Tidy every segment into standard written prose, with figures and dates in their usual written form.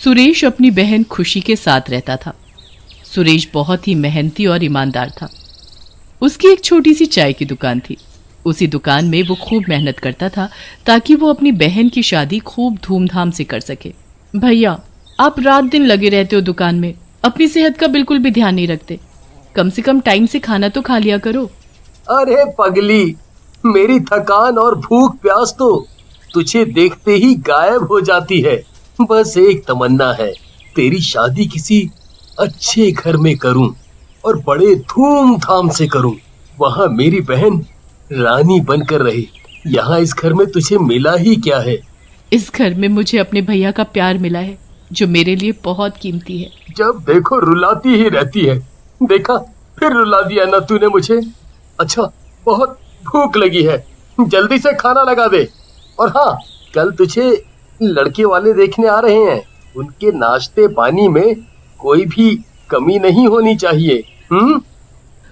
सुरेश अपनी बहन खुशी के साथ रहता था। सुरेश बहुत ही मेहनती और ईमानदार था। उसकी एक छोटी सी चाय की दुकान थी। उसी दुकान में वो खूब मेहनत करता था ताकि वो अपनी बहन की शादी खूब धूमधाम से कर सके। भैया, आप रात दिन लगे रहते हो दुकान में, अपनी सेहत का बिल्कुल भी ध्यान नहीं रखते। कम से कम टाइम से खाना तो खा लिया करो। अरे पगली, मेरी थकान और भूख प्यास तो तुझे देखते ही गायब हो जाती है। बस एक तमन्ना है, तेरी शादी किसी अच्छे घर में करूं और बड़े धूमधाम से करूं। वहां मेरी बहन रानी बनकर रहे। यहाँ इस घर में तुझे मिला ही क्या है? इस घर में मुझे अपने भैया का प्यार मिला है, जो मेरे लिए बहुत कीमती है। जब देखो रुलाती ही रहती है। देखा, फिर रुला दिया ना तूने मुझे। अच्छा, बहुत भूख लगी है, जल्दी से खाना लगा दे। और हाँ, कल तुझे लड़के वाले देखने आ रहे हैं। उनके नाश्ते पानी में कोई भी कमी नहीं होनी चाहिए।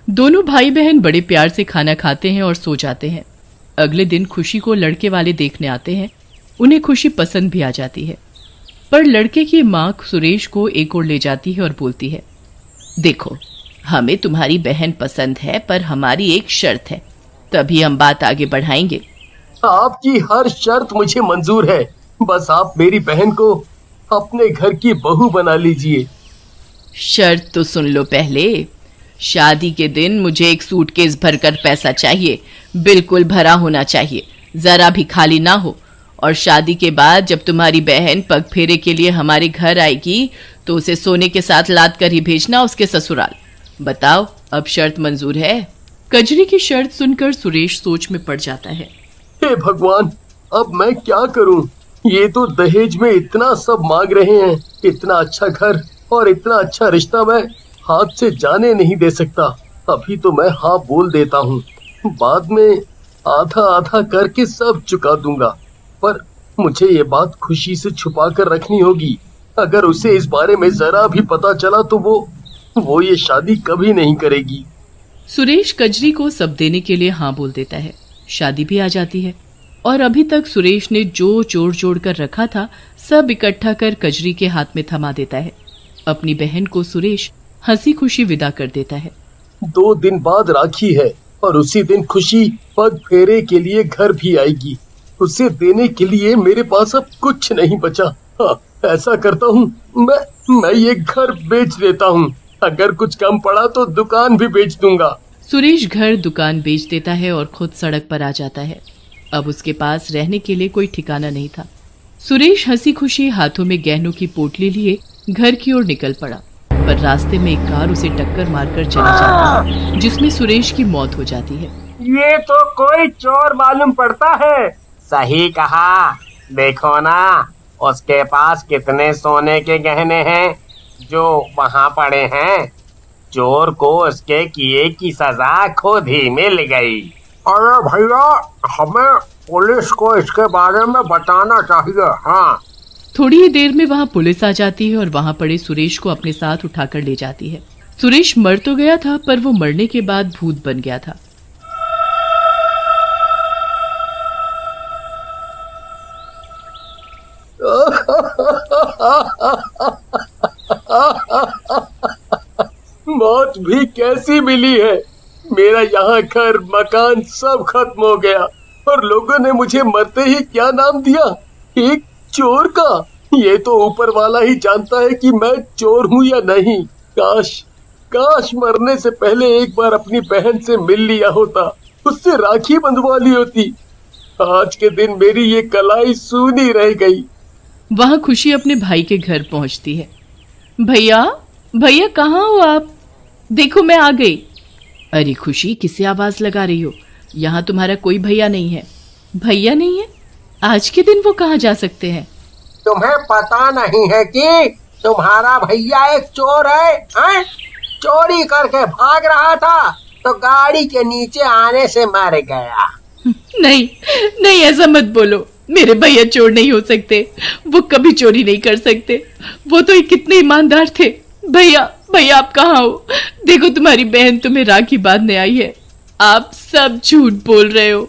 दोनों भाई बहन बड़े प्यार से खाना खाते हैं और सो जाते हैं। अगले दिन खुशी को लड़के वाले देखने आते हैं। उन्हें खुशी पसंद भी आ जाती है, पर लड़के की माँ सुरेश को एक ओर ले जाती है और बोलती है, देखो, हमें तुम्हारी बहन पसंद है, पर हमारी एक शर्त है, तभी हम बात आगे बढ़ाएंगे। आपकी हर शर्त मुझे मंजूर है। बस आप मेरी बहन को अपने घर की बहू बना लीजिए। शर्त तो सुन लो पहले। शादी के दिन मुझे एक सूटकेस भरकर पैसा चाहिए, बिल्कुल भरा होना चाहिए, जरा भी खाली ना हो। और शादी के बाद जब तुम्हारी बहन पग फेरे के लिए हमारे घर आएगी तो उसे सोने के साथ लाद कर ही भेजना उसके ससुराल। बताओ, अब शर्त मंजूर है? कजरी की शर्त सुनकर सुरेश सोच में पड़ जाता है। हे भगवान, अब मैं क्या करूं? ये तो दहेज में इतना सब मांग रहे हैं। इतना अच्छा घर और इतना अच्छा रिश्ता मैं हाथ से जाने नहीं दे सकता। अभी तो मैं हाँ बोल देता हूँ, बाद में आधा आधा करके सब चुका दूंगा। पर मुझे ये बात खुशी से छुपा कर रखनी होगी। अगर उसे इस बारे में जरा भी पता चला तो वो ये शादी कभी नहीं करेगी। सुरेश कजरी को सब देने के लिए हाँ बोल देता है। शादी भी आ जाती है और अभी तक सुरेश ने जो जोड़ कर रखा था सब इकट्ठा कर कजरी के हाथ में थमा देता है। अपनी बहन को सुरेश हंसी खुशी विदा कर देता है। 2 दिन बाद राखी है और उसी दिन खुशी पग फेरे के लिए घर भी आएगी। उसे देने के लिए मेरे पास अब कुछ नहीं बचा। हाँ, ऐसा करता हूँ, मैं ये घर बेच देता हूँ। अगर कुछ कम पड़ा तो दुकान भी बेच दूंगा। सुरेश घर दुकान बेच देता है और खुद सड़क पर आ जाता है। अब उसके पास रहने के लिए कोई ठिकाना नहीं था। सुरेश हंसी खुशी हाथों में गहनों की पोटली लिए घर की ओर निकल पड़ा, पर रास्ते में एक कार उसे टक्कर मारकर चली जाती है, जिसमें सुरेश की मौत हो जाती है। ये तो कोई चोर मालूम पड़ता है। सही कहा, देखो ना उसके पास कितने सोने के गहने हैं जो वहाँ पड़े हैं। चोर को उसके किए की सजा खुद ही मिल गई। अरे भैया, हमें पुलिस को इसके बारे में बताना चाहिए। हाँ, थोड़ी ही देर में वहाँ पुलिस आ जाती है और वहाँ पड़े सुरेश को अपने साथ उठाकर ले जाती है। सुरेश मर तो गया था, पर वो मरने के बाद भूत बन गया था। मौत भी कैसी मिली है। मेरा यहाँ घर मकान सब खत्म हो गया और लोगों ने मुझे मरते ही क्या नाम दिया, एक चोर का। ये तो ऊपर वाला ही जानता है कि मैं चोर हूँ या नहीं। काश मरने से पहले एक बार अपनी बहन से मिल लिया होता, उससे राखी बंधवा ली होती। आज के दिन मेरी ये कलाई सूनी रह गई। वहाँ खुशी अपने भाई के घर पहुँचती है। भैया कहाँ हो आप? देखो मैं आ गई। अरे खुशी, किसे आवाज लगा रही हो? यहाँ तुम्हारा कोई भैया नहीं है। भैया नहीं है? आज के दिन वो कहाँ जा सकते हैं? तुम्हें पता नहीं है कि तुम्हारा भैया एक चोर है? चोरी करके भाग रहा था तो गाड़ी के नीचे आने से मर गया। नहीं, ऐसा मत बोलो। मेरे भैया चोर नहीं हो सकते। वो कभी चोरी नहीं कर सकते। वो तो कितने ईमानदार थे। भैया आप कहाँ हो? देखो, तुम्हारी बहन तुम्हें राखी बांधने आई है। आप सब झूठ बोल रहे हो।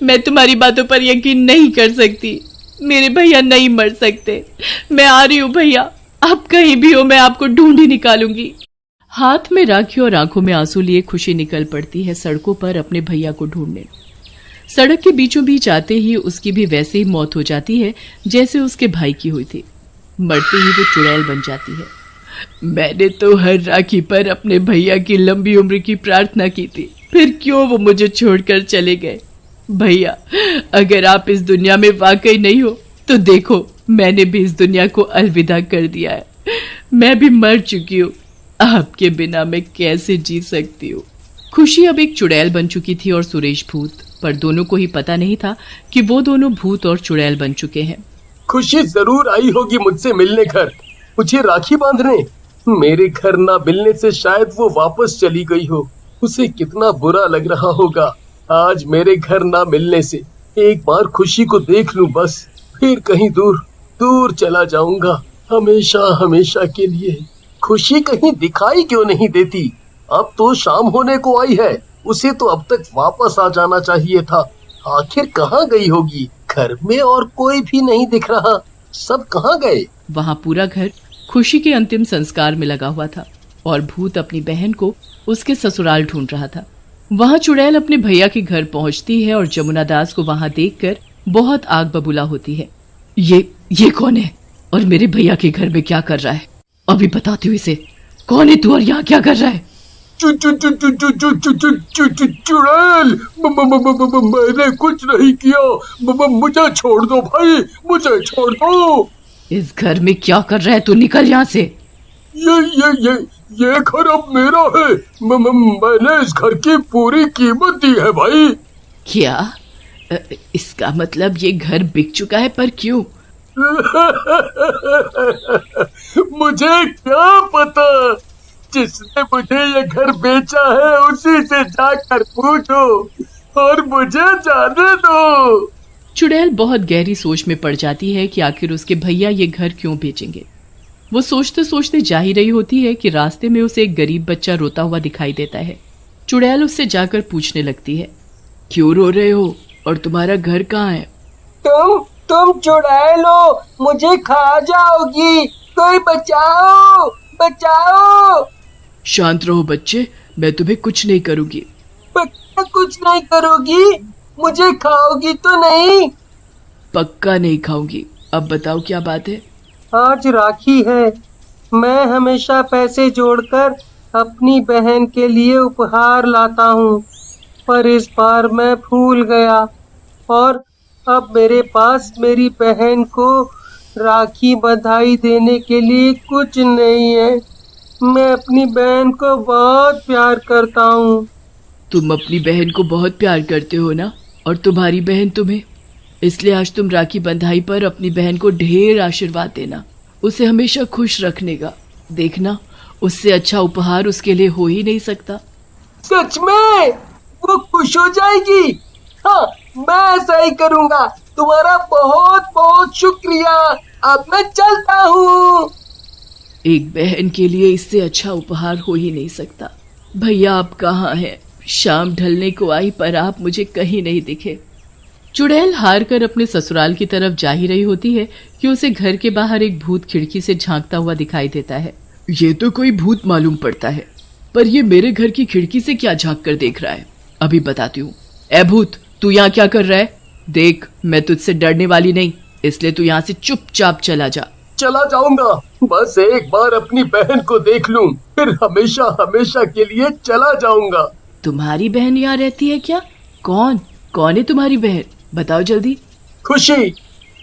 मैं तुम्हारी बातों पर यकीन नहीं कर सकती। मेरे भैया नहीं मर सकते। मैं आ रही हूँ भैया, आप कहीं भी हो, मैं आपको ढूंढ ही निकालूंगी। हाथ में राखी और आंखों में आंसू लिए खुशी निकल पड़ती है सड़कों पर अपने भैया को ढूंढने। सड़क के बीचों बीच आते ही उसकी भी वैसे ही मौत हो जाती है जैसे उसके भाई की हुई थी। मरते ही वो चुड़ैल बन जाती है। मैंने तो हर राखी पर अपने भैया की लंबी उम्र की प्रार्थना की थी, फिर क्यों वो मुझे छोड़कर चले गए। भैया, अगर आप इस दुनिया में वाकई नहीं हो तो देखो, मैंने भी इस दुनिया को अलविदा कर दिया है। मैं भी मर चुकी हूँ, आपके बिना मैं कैसे जी सकती हूँ। खुशी अब एक चुड़ैल बन चुकी थी और सुरेश भूत, पर दोनों को ही पता नहीं था कि वो दोनों भूत और चुड़ैल बन चुके हैं। खुशी जरूर आई होगी मुझसे मिलने घर, मुझे राखी बांधने। मेरे घर ना मिलने से शायद वो वापस चली गई हो। उसे कितना बुरा लग रहा होगा आज मेरे घर ना मिलने से। एक बार खुशी को देख लूं बस, फिर कहीं दूर दूर चला जाऊंगा, हमेशा हमेशा के लिए। खुशी कहीं दिखाई क्यों नहीं देती? अब तो शाम होने को आई है, उसे तो अब तक वापस आ जाना चाहिए था। आखिर कहाँ गई होगी? घर में और कोई भी नहीं दिख रहा, सब कहाँ गए? वहाँ पूरा घर खुशी के अंतिम संस्कार में लगा हुआ था और भूत अपनी बहन को उसके ससुराल ढूंढ रहा था। वहाँ चुड़ैल अपने भैया के घर पहुँचती है और जमुना दास को वहाँ देखकर बहुत आग बबूला होती है। ये कौन है और मेरे भैया के घर में क्या कर रहा है? अभी बताती हूँ इसे। कौन है तू और यहाँ क्या कर रहा है? चुड़ैल, मैंने कुछ नहीं किया, मुझे छोड़ दो भाई, मुझे छोड़ दो। इस घर में क्या कर रहा है तू? निकल यहाँ से। ये घर अब मेरा है। मैंने इस घर की पूरी कीमत दी है भाई। क्या? इसका मतलब ये घर बिक चुका है, पर क्यों? मुझे क्या पता, जिसने मुझे ये घर बेचा है उसी से जाकर पूछो और मुझे जाने दो। चुड़ैल बहुत गहरी सोच में पड़ जाती है कि आखिर उसके भैया ये घर क्यों बेचेंगे। वो सोचते सोचते जा ही रही होती है कि रास्ते में उसे एक गरीब बच्चा रोता हुआ दिखाई देता है। चुड़ैल उससे जाकर पूछने लगती है, क्यों रो रहे हो और तुम्हारा घर कहाँ है? तुम चुड़ैल हो, मुझे खा जाओगी, कोई बचाओ बचाओ। शांत रहो बच्चे, मैं तुम्हें कुछ नहीं करूंगी। पक्का कुछ नहीं करोगी? मुझे खाओगी तो नहीं? पक्का नहीं खाऊंगी। अब बताओ क्या बात है? आज राखी है, मैं हमेशा पैसे जोड़कर अपनी बहन के लिए उपहार लाता हूँ, पर इस बार मैं भूल गया और अब मेरे पास मेरी बहन को राखी बधाई देने के लिए कुछ नहीं है। मैं अपनी बहन को बहुत प्यार करता हूँ। तुम अपनी बहन को बहुत प्यार करते हो ना, और तुम्हारी बहन तुम्हें, इसलिए आज तुम राखी बंधाई पर अपनी बहन को ढेर आशीर्वाद देना, उसे हमेशा खुश रखने का। देखना, उससे अच्छा उपहार उसके लिए हो ही नहीं सकता। सच में? वो खुश हो जाएगी? हाँ, मैं ऐसा ही करूँगा। तुम्हारा बहुत बहुत शुक्रिया। अब मैं चलता हूँ। एक बहन के लिए इससे अच्छा उपहार हो ही नहीं सकता। भैया आप कहाँ हैं? शाम ढलने को आई पर आप मुझे कहीं नहीं दिखे। चुड़ैल हार कर अपने ससुराल की तरफ जा ही रही होती है कि उसे घर के बाहर एक भूत खिड़की से झांकता हुआ दिखाई देता है। ये तो कोई भूत मालूम पड़ता है, पर ये मेरे घर की खिड़की से क्या झांक कर देख रहा है? अभी बताती हूँ। ए भूत, तू यहाँ क्या कर रहा है? देख, मैं तुझसे डरने वाली नहीं, इसलिए तू यहाँ से चुपचाप चला जा। चला जाऊंगा, बस एक बार अपनी बहन को देख लूं, फिर हमेशा हमेशा के लिए चला जाऊंगा। तुम्हारी बहन यहाँ रहती है क्या? कौन है तुम्हारी बहन? बताओ जल्दी। खुशी,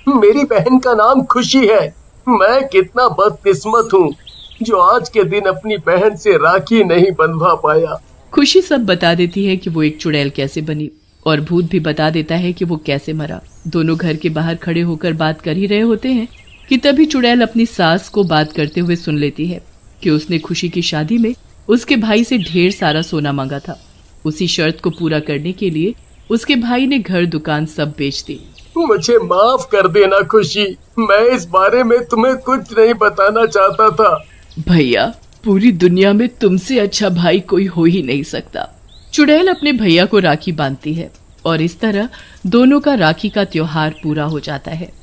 मेरी बहन का नाम खुशी है। मैं कितना बदकिस्मत हूँ जो आज के दिन अपनी बहन से राखी नहीं बंधवा पाया। खुशी सब बता देती है कि वो एक चुड़ैल कैसे बनी, और भूत भी बता देता है कि वो कैसे मरा। दोनों घर के बाहर खड़े होकर बात कर ही रहे होते हैं कि तभी चुड़ैल अपनी सास को बात करते हुए सुन लेती है कि उसने खुशी की शादी में उसके भाई से ढेर सारा सोना मांगा था। उसी शर्त को पूरा करने के लिए उसके भाई ने घर दुकान सब बेच दी। मुझे माफ कर देना खुशी, मैं इस बारे में तुम्हें कुछ नहीं बताना चाहता था। भैया, पूरी दुनिया में तुमसे अच्छा भाई कोई हो ही नहीं सकता। चुड़ैल अपने भैया को राखी बांधती है और इस तरह दोनों का राखी का त्योहार पूरा हो जाता है।